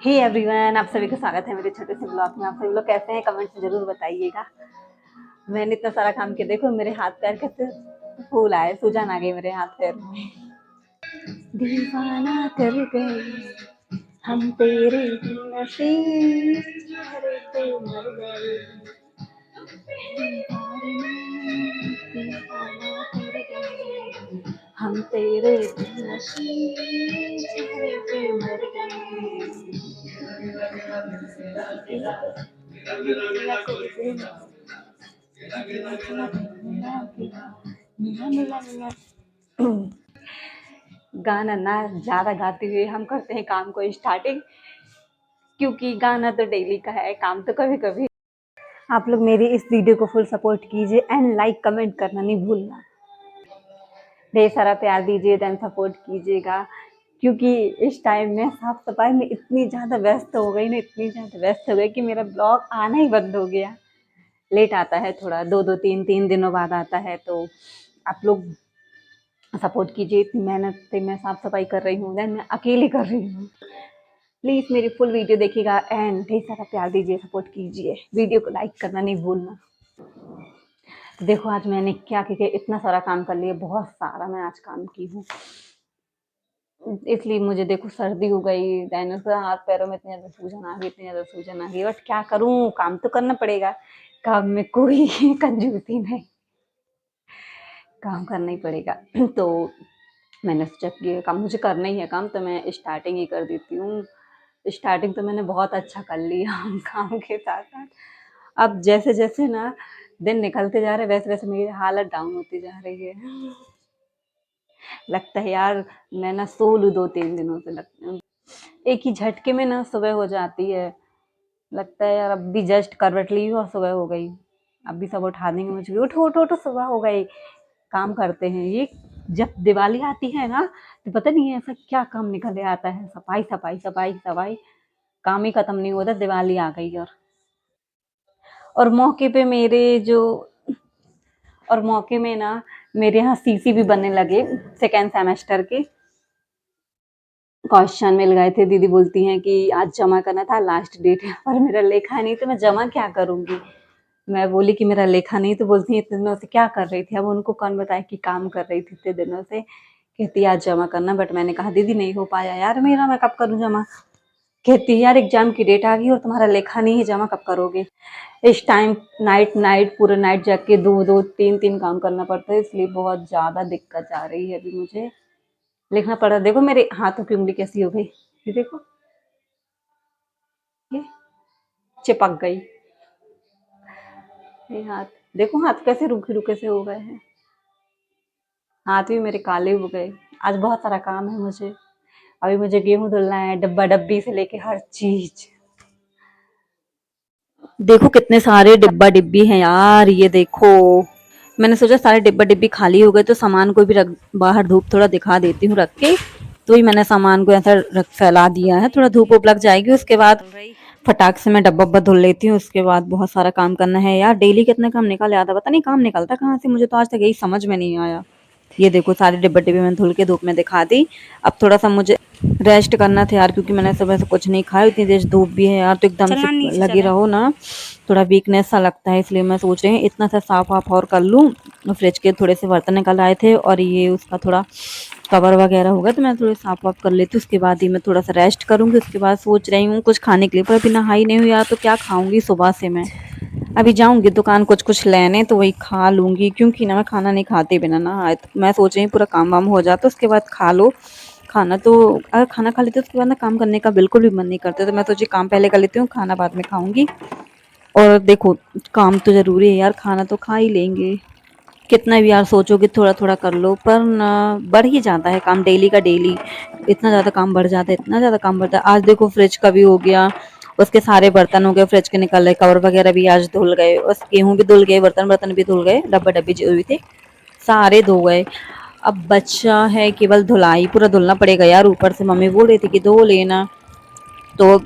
Hey everyone, आप सभी का स्वागत है मेरे छोटे से ब्लॉग में। आप सभी लोग कैसे हैं कमेंट में जरूर बताइएगा। मैंने इतना सारा काम किया, देखो मेरे हाथ पैर कैसे फूल आए, सूजन आ गई मेरे हाथ पैर में। दीवाना कर गए हम तेरे नसीब पे मर गए। दीवाना कर गए हम तेरे नसीब पे मर गए। गाना ना ज़्यादा गाते हुए हम करते हैं काम को स्टार्टिंग, क्योंकि गाना तो डेली का है, काम तो कभी कभी। आप लोग मेरी इस वीडियो को फुल सपोर्ट कीजिए एंड लाइक कमेंट करना नहीं भूलना। ढेर सारा प्यार दीजिए देन सपोर्ट कीजिएगा, क्योंकि इस टाइम में साफ सफाई में इतनी ज़्यादा व्यस्त हो गई ना, इतनी ज़्यादा व्यस्त हो गई कि मेरा ब्लॉग आना ही बंद हो गया। लेट आता है थोड़ा, दो दो तीन तीन दिनों बाद आता है, तो आप लोग सपोर्ट कीजिए। इतनी मेहनत से मैं साफ सफाई कर रही हूँ, देन मैं अकेले कर रही हूँ। प्लीज़ मेरी फुल वीडियो देखिएगा एंड ढेर सारा प्यार दीजिए, सपोर्ट कीजिए। वीडियो को लाइक करना नहीं भूलना। तो देखो आज मैंने क्या किया, इतना सारा काम कर लिया, बहुत सारा मैं आज काम की हूँ। इसलिए मुझे देखो सर्दी हो गई, देन उसके हाथ पैरों में इतनी ज़्यादा सूजन आ गई, इतनी ज़्यादा सूजन आ गई, बट क्या करूँ, काम तो करना पड़ेगा। काम में कोई कंजूसी नहीं, काम करना ही पड़ेगा। तो मैंने सोचा कि काम मुझे करना ही है, काम तो मैं स्टार्टिंग ही कर देती हूँ। स्टार्टिंग तो मैंने बहुत अच्छा कर लिया काम के साथ साथ। अब जैसे जैसे ना दिन निकलते जा रहे वैसे वैसे मेरी हालत डाउन होती जा रही है। लगता है यार मैं ना सो लूँ 2-3 दिनों से, लगता है एक ही झटके में ना सुबह हो जाती है। लगता है यार अब भी जस्ट करवट ली और सुबह हो गई, अब भी सब उठा देंगे मुझे, उठो उठो उठो सुबह हो गई। काम करते हैं ये, जब दिवाली आती है ना तो पता नहीं ऐसा क्या काम निकल आता है, सफाई सफाई सफाई सफाई, काम ही खत्म नहीं होता। दिवाली आ गई और मौके पे मेरे जो और मौके में ना मेरे यहाँ सीसी भी बनने लगे। सेकेंड सेमेस्टर के क्वेश्चन मिल गए थे, दीदी बोलती हैं कि आज जमा करना था, लास्ट डेट है, पर मेरा लेखा नहीं तो मैं जमा क्या करूंगी। मैं बोली कि मेरा लेखा नहीं, तो बोलती है इतने दिनों से क्या कर रही थी। अब उनको कौन बताए कि काम कर रही थी इतने दिनों से। कहती आज जमा करना, बट मैंने कहा दीदी नहीं हो पाया यार मेरा, मैं कब करूँ जमा। कहती यार एग्जाम की डेट आ गई और तुम्हारा लेखा नहीं है, जमा कब करोगे। इस टाइम नाइट नाइट पूरे नाइट जाग के दो दो तीन तीन काम करना पड़ता है, इसलिए बहुत ज़्यादा दिक्कत आ रही है अभी मुझे, लिखना पड़ रहा। देखो मेरे हाथों की उंगली कैसी हो गई, ये देखो, ये चिपक गई। ये हाथ देखो, हाथ कैसे रूखे रूखे से हो गए हैं, हाथ भी मेरे काले हो गए। आज बहुत सारा काम है मुझे, अभी मुझे गेहूं धुलना है, डब्बा डब्बी से लेके हर चीज। देखो कितने सारे डिब्बा डिब्बी हैं यार, ये देखो। मैंने सोचा सारे डिब्बा डिब्बी खाली हो गए तो सामान को भी रख, बाहर धूप थोड़ा दिखा देती हूँ रख के। तो ही मैंने सामान को ऐसा रख फैला दिया है, थोड़ा धूप वूप लग जाएगी, उसके बाद फटाक से मैं डब्बा वब्बा धुल लेती हूँ। उसके बाद बहुत सारा काम करना है यार, डेली कितना काम निकल जाता है, पता नहीं काम निकलता कहाँ से, मुझे तो आज तक यही समझ में नहीं आया। ये देखो सारे डिब्बे डिब्बे मैंने धुल के धूप में दिखा दी। अब थोड़ा सा मुझे रेस्ट करना था यार, क्योंकि मैंने सुबह से कुछ नहीं खाया, इतनी तेज धूप भी है यार, तो एकदम से लगे रहो ना थोड़ा वीकनेस सा लगता है। इसलिए मैं सोच रही हूँ इतना सा साफ वाफ और कर लूँ। फ्रिज के थोड़े से बर्तन निकल आए थे और ये उसका थोड़ा कवर वगैरह होगा, तो मैं थोड़े साफ वाफ कर लेती हूँ। उसके बाद ही मैं थोड़ा सा रेस्ट करूँगी। उसके बाद सोच रही हूँ कुछ खाने के लिए, पर अभी नहाई नहीं हुई यार, तो क्या खाऊंगी सुबह से मैं। अभी जाऊंगी दुकान कुछ कुछ लेने, तो वही खा लूंगी, क्योंकि ना मैं खाना नहीं खाती बिना नहाए। तो मैं सोच रही हूँ पूरा काम वाम हो जाता, उसके बाद खा लो खाना। तो अगर खाना खा लेती हूँ उसके बाद ना काम करने का बिल्कुल भी मन नहीं करता, तो मैं सोची काम पहले कर लेती हूँ, खाना बाद में खाऊंगी। और देखो काम तो जरूरी है यार, खाना तो खा ही लेंगे। कितना भी यार सोचो कि थोड़ा थोड़ा कर लो, पर ना बढ़ ही जाता है काम, डेली का डेली इतना ज़्यादा काम बढ़ जाता है, इतना ज़्यादा काम बढ़ता है। आज देखो फ्रिज का भी हो गया, उसके सारे बर्तन हो गए, फ्रिज के निकल रहे, कवर वगैरह भी आज धुल गए, बस गेहूं भी धुल गए, बर्तन बर्तन भी धुल गए, डब्बा डब्बी जो भी थे सारे धो गए। अब बच्चा है केवल धुलाई, पूरा धुलना पड़ेगा यार। ऊपर से मम्मी बोल रही थी कि धो लेना, तो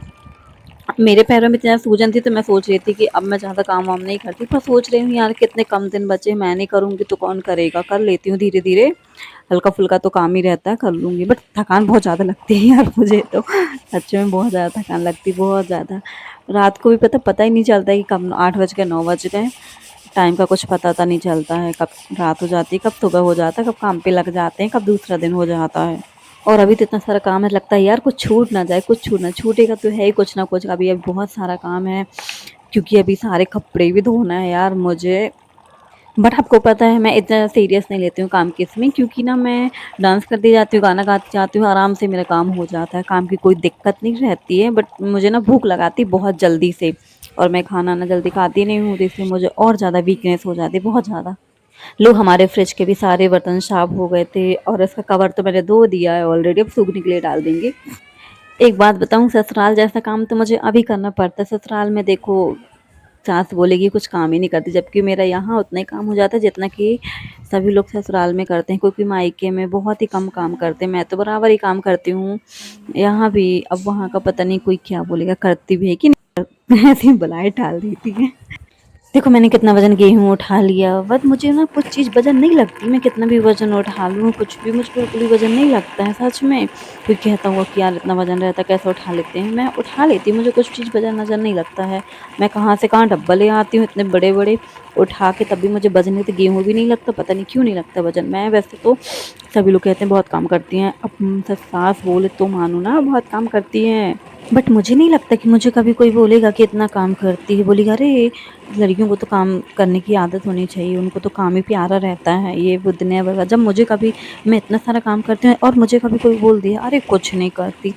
मेरे पैरों में इतना सूजन थी, तो मैं सोच रही थी कि अब मैं ज़्यादा काम वाम नहीं करती, पर सोच रही हूँ यार कितने कम दिन बचे, मैं नहीं करूँगी तो कौन करेगा, कर लेती हूँ धीरे धीरे। हल्का-फुल्का तो काम ही रहता है, कर लूँगी, बट थकान बहुत ज़्यादा लगती है यार मुझे तो, सच में बहुत ज़्यादा थकान लगती है, बहुत ज़्यादा। रात को भी पता ही नहीं चलता है कि कब 8 बज गए, 9 बज गए, टाइम का कुछ पता नहीं चलता है, कब रात हो जाती है, कब सुबह हो जाता है, कब काम पे लग जाते हैं, कब दूसरा दिन हो जाता है। और अभी तो इतना सारा काम है, लगता है यार कुछ छूट ना जाए, कुछ छूटेगा तो है ही कुछ ना कुछ। अभी बहुत सारा काम है, क्योंकि अभी सारे कपड़े भी धोना है यार मुझे। बट आपको पता है मैं इतना सीरियस नहीं लेती हूँ काम के इसमें, क्योंकि ना मैं डांस करती जाती हूँ, गाना गाती जाती हूँ, आराम से मेरा काम हो जाता है, काम की कोई दिक्कत नहीं रहती है। बट मुझे ना भूख लगाती बहुत जल्दी से, और मैं खाना ना जल्दी खाती नहीं हूँ, तो इसलिए मुझे और ज़्यादा वीकनेस हो जाती है, बहुत ज़्यादा। लोग हमारे फ्रिज के भी सारे बर्तन साफ हो गए थे, और इसका कवर तो मैंने धो दिया है ऑलरेडी, अब सूखने के लिए डाल देंगे। एक बात बताऊँ, ससुराल जैसा काम तो मुझे अभी करना पड़ता है। ससुराल में देखो, सास बोलेगी कुछ काम ही नहीं करती, जबकि मेरा यहाँ उतना ही काम हो जाता है जितना कि सभी लोग ससुराल में करते हैं, क्योंकि मायके में बहुत ही कम काम करते हैं, मैं तो बराबर ही काम करती हूँ यहाँ भी। अब वहाँ का पता नहीं कोई क्या बोलेगा, करती भी है कि नहीं, ऐसे ही बुलाए टाल देती है। देखो मैंने कितना वज़न गेहूँ उठा लिया, बट मुझे ना कुछ चीज़ वज़न नहीं लगती, मैं कितना भी वज़न उठा लूँ, कुछ भी मुझे बिल्कुल भी वज़न नहीं लगता है सच में। कोई कहता होगा कि यार इतना वज़न रहता है कैसे उठा लेते हैं, मैं उठा लेती हूँ, मुझे कुछ चीज़ वज़न नहीं लगता है। मैं कहाँ से कहाँ डब्बा ले आती हूँ इतने बड़े-बड़े उठा के, तब भी मुझे वज़न नहीं, तो गेहूँ भी नहीं लगता, पता नहीं क्यों नहीं लगता वज़न। मैं वैसे तो, सभी लोग कहते हैं बहुत काम करती हैं, अब सास बोले तो मानो ना, बहुत काम करती हैं। बट मुझे नहीं लगता कि मुझे कभी कोई बोलेगा कि इतना काम करती है, बोलेगा अरे लड़कियों को तो काम करने की आदत होनी चाहिए, उनको तो काम ही प्यारा रहता है, ये वो दुनिया भर का। जब मुझे कभी, मैं इतना सारा काम करती हूँ और मुझे कभी कोई बोल दिया अरे कुछ नहीं करती,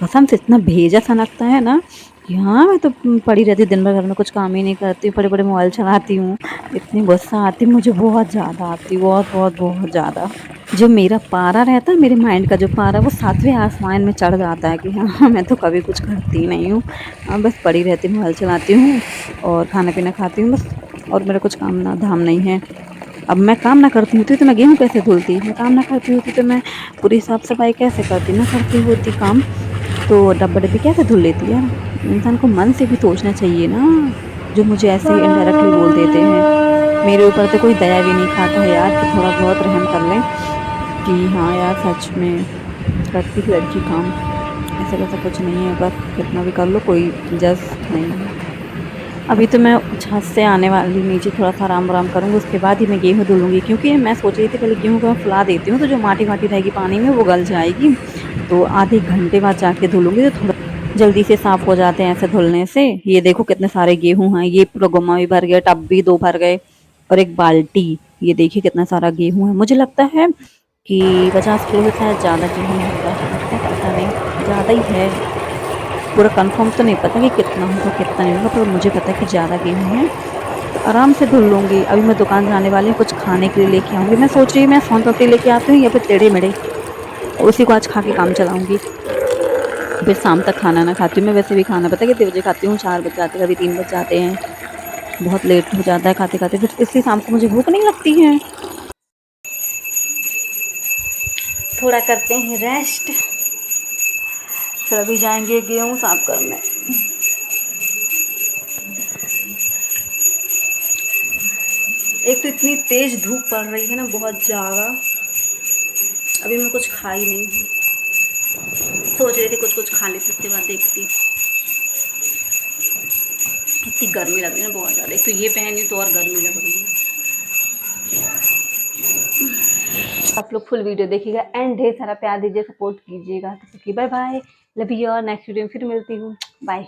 कसम से इतना भेजा सा लगता है ना कि हाँ मैं तो पड़ी रहती हूँ दिन भर घर में, कुछ काम ही नहीं करती, बड़े-बड़े मोबाइल चलाती हूँ। इतनी गुस्सा आती मुझे, बहुत ज़्यादा आती, बहुत ज़्यादा। जो मेरा पारा रहता है, मेरे माइंड का जो पारा, वो 7वें आसमान में चढ़ जाता है कि हाँ मैं तो कभी कुछ करती नहीं हूँ, बस पड़ी रहती हूँ, मोबाइल चलाती हूँ और खाना-पीना खाती हूँ बस, और मेरा कुछ काम ना धाम नहीं है। अब मैं काम ना करती होती तो मैं गेहूँ कैसे धुलती? मैं काम ना करती होती तो मैं पूरी साफ-सफाई कैसे करती? ना करती होती काम, तो डब्बा-डब्बी कैसे धुल लेती यार? इंसान को मन से भी सोचना चाहिए ना, जो मुझे ऐसे ही इनडायरेक्टली बोल देते हैं। मेरे ऊपर तो कोई दया भी नहीं खाता है यार कि थोड़ा बहुत रहम कर लें, कि हाँ यार सच में करती है लड़की काम, ऐसा वैसा कुछ नहीं है, बस कितना भी कर लो कोई जज नहीं है। अभी तो मैं छत से आने वाली हूँ नीचे, थोड़ा-सा आराम-वाराम करूँगी, उसके बाद ही मैं गेहूँ धुलूँगी, क्योंकि मैं सोच रही थी पहले गेहूँ को मैं फुला देती हूँ, तो जो माटी-वाटी रहेगी पानी में वो गल जाएगी, तो आधे घंटे बाद जाके धुलूँगी, तो थोड़ा जल्दी से साफ़ हो जाते हैं ऐसे धुलने से। ये देखो कितने सारे गेहूँ हैं, ये पूरा गुम्मा भी भर गया, टब भी 2 भर गए और 1 बाल्टी, ये देखिए कितना सारा गेहूँ है। मुझे लगता है कि 50 किलो से शायद ज़्यादा गेहूँ होगा, पता नहीं, ज़्यादा ही है। पूरा कंफर्म तो नहीं पता कि कितना होगा कितना नहीं होगा, पर मुझे पता है कि ज़्यादा गेहूँ है, तो आराम से धुल लूँगी। अभी मैं दुकान जाने वाली हूँ, कुछ खाने के लिए लेके आऊँगी। मैं सोच रही हूँ मैं सोन पापड़ी लेके आती हूँ या फिर टेढ़े-मेढ़े, उसी को आज खा के काम चलाऊँगी। फिर शाम तक खाना ना खाती हूँ। मैं वैसे भी खाना पता है कितने बजे खाती हूँ, 4 बज जाते हैं, कभी 3 बज जाते हैं। बहुत लेट हो जाता है खाते-खाते, फिर इसलिए शाम को मुझे भूख नहीं लगती है। थोड़ा करते हैं रेस्ट, फिर अभी जाएँगे गेहूँ साफ करने। एक तो इतनी तेज़ धूप पड़ रही है ना, बहुत ज़्यादा। अभी मैं कुछ खा ही नहीं हूँ, सोच रही थी कुछ खा लेती, उसके बाद देखती। इतनी गर्मी लग रही है ना बहुत ज़्यादा, एक तो ये पहनी तो और गर्मी लग रही है। आप लोग फुल वीडियो देखिएगा एंड ढेर सारा प्यार दीजिए, सपोर्ट कीजिएगा। तो बाय बाय, लव यू, और नेक्स्ट वीडियो में फिर मिलती हूँ, बाय।